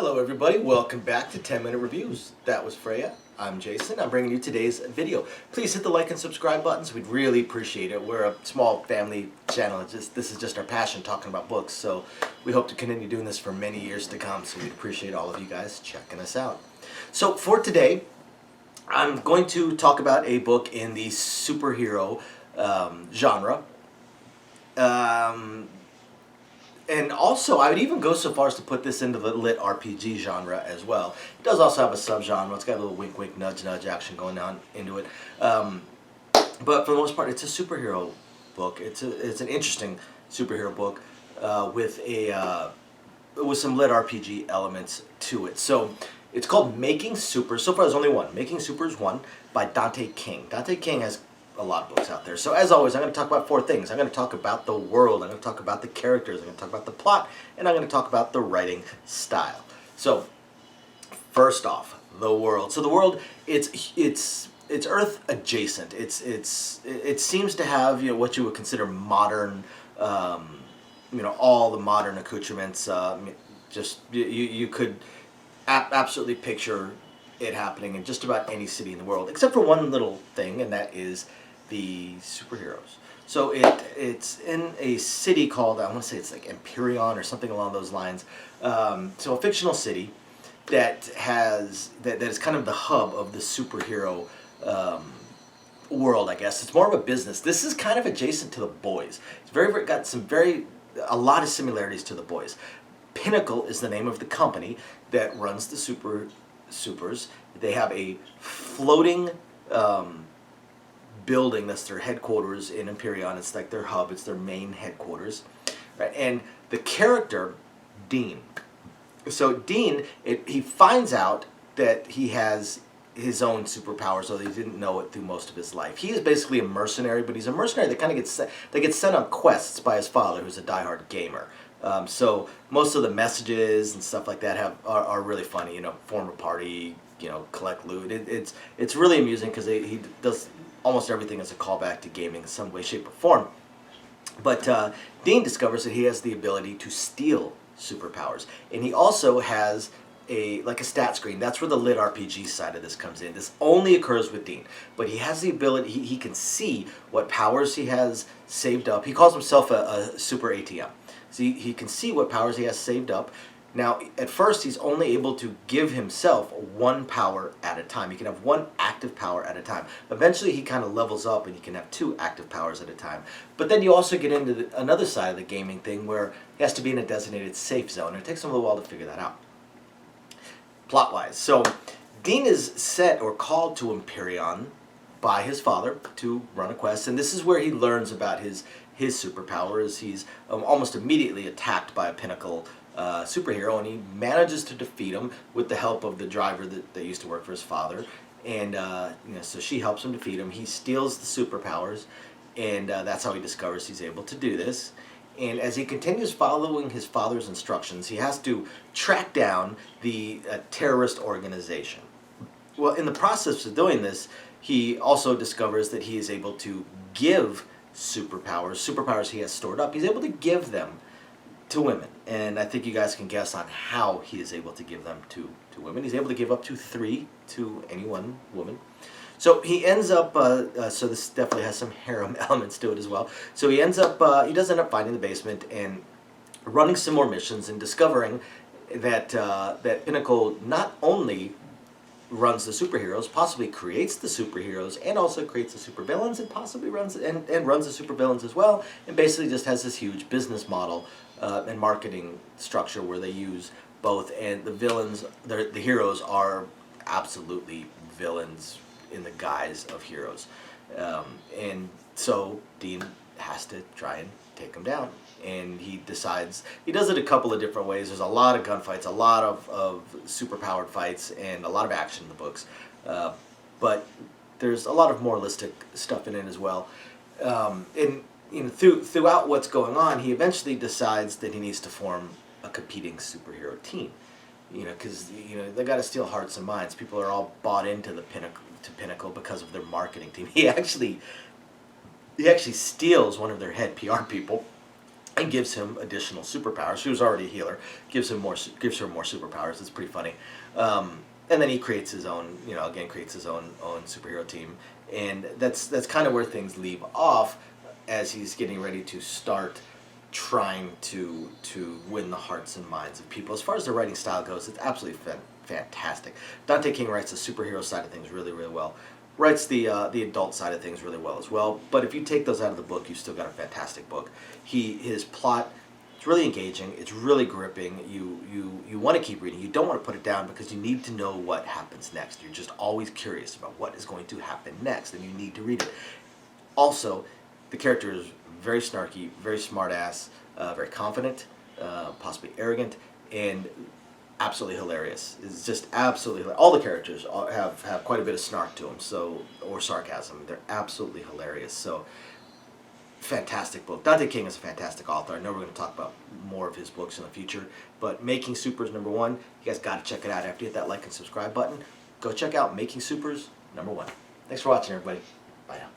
Hello everybody, welcome back to 10 Minute Reviews. That was Freya. I'm Jason. I'm bringing you today's video. Please hit the like and subscribe buttons. We'd really appreciate it. We're a small family channel. This is just our passion, talking about books. So we hope to continue doing this for many years to come. So we'd appreciate all of you guys checking us out. So for today, I'm going to talk about a book in the superhero genre. And also, I would even go so far as to put this into the litRPG genre as well. It does also have a subgenre. It's got a little wink, wink, nudge, nudge action going on into it. But for the most part, it's a superhero book. It's an interesting superhero book with some litRPG elements to it. So it's called Making Super. So far, there's only one. Making Super is one by Dante King. Dante King has a lot of books out there. So as always, I'm going to talk about four things. I'm going to talk about the world, I'm going to talk about the characters, I'm going to talk about the plot, and I'm going to talk about the writing style. So first off, the world. So the world, it's Earth adjacent. It seems to have, what you would consider modern, all the modern accoutrements. Just you could absolutely picture it happening in just about any city in the world, except for one little thing, and that is the superheroes. So it's in a city called, I want to say it's like Empyreon or something along those lines. So a fictional city that is kind of the hub of the superhero world, I guess. It's more of a business. This is kind of adjacent to The Boys. It's got a lot of similarities to The Boys. Pinnacle is the name of the company that runs the supers. They have a floating building that's their headquarters in Empyreon. It's like their hub. It's their main headquarters, right? And the character Dean. So Dean, he finds out that he has his own superpowers, so he didn't know it through most of his life. He is basically a mercenary, but he's a mercenary that kind of gets sent on quests by his father, who's a diehard gamer. So most of the messages and stuff like that are really funny. Form a party, collect loot. It's really amusing because he does almost everything as a callback to gaming in some way, shape, or form. But Dean discovers that he has the ability to steal superpowers, and he also has a stat screen. That's where the litRPG side of this comes in. This only occurs with Dean, but he has the ability. He can see what powers he has saved up. He calls himself a super ATM. So he can see what powers he has saved up. Now, at first, he's only able to give himself one power at a time. He can have one active power at a time. Eventually, he kind of levels up and he can have two active powers at a time. But then you also get into another side of the gaming thing where he has to be in a designated safe zone. And it takes him a little while to figure that out. Plot-wise, so Dean is set or called to Empyreon by his father to run a quest. And this is where he learns about his superpowers. He's almost immediately attacked by a Pinnacle superhero, and he manages to defeat him with the help of the driver that used to work for his father. And so she helps him defeat him. He steals the superpowers, and that's how he discovers he's able to do this. And as he continues following his father's instructions, he has to track down the terrorist organization. Well, in the process of doing this, he also discovers that he is able to give superpowers he has stored up. He's able to give them to women, and I think you guys can guess on how he is able to give them to women. He's able to give up to 3 to any one woman. So he ends up, so this definitely has some harem elements to it as well. So he does end up finding the basement and running some more missions and discovering that that Pinnacle not only runs the superheroes, possibly creates the superheroes, and also creates the supervillains, and possibly runs the supervillains as well, and basically just has this huge business model and marketing structure where they use both, and the heroes are absolutely villains in the guise of heroes. And so Dean has to try and take them down. And he does it a couple of different ways. There's a lot of gunfights, a lot of superpowered fights, and a lot of action in the books. But there's a lot of moralistic stuff in it as well. And throughout what's going on, he eventually decides that he needs to form a competing superhero team. Because they got to steal hearts and minds. People are all bought into Pinnacle because of their marketing team. He actually steals one of their head PR people and gives him additional superpowers. She was already a healer, gives her more superpowers. It's pretty funny. And then he creates his own, creates his own superhero team, and that's kind of where things leave off as he's getting ready to start trying to win the hearts and minds of people. As far as the writing style goes, it's absolutely fantastic. Dante King writes the superhero side of things really, really well. Writes the adult side of things really well as well. But if you take those out of the book, you've still got a fantastic book. His plot, it's really engaging. It's really gripping. You want to keep reading. You don't want to put it down because you need to know what happens next. You're just always curious about what is going to happen next, and you need to read it. Also, the character is very snarky, very smart-ass, very confident, possibly arrogant, and absolutely hilarious. It's just absolutely hilarious. All the characters have quite a bit of snark to them, or sarcasm. They're absolutely hilarious. So, fantastic book. Dante King is a fantastic author. I know we're going to talk about more of his books in the future, but Making Supers #1, you guys got to check it out. After you hit that like and subscribe button, go check out Making Supers #1. Thanks for watching, everybody. Bye now.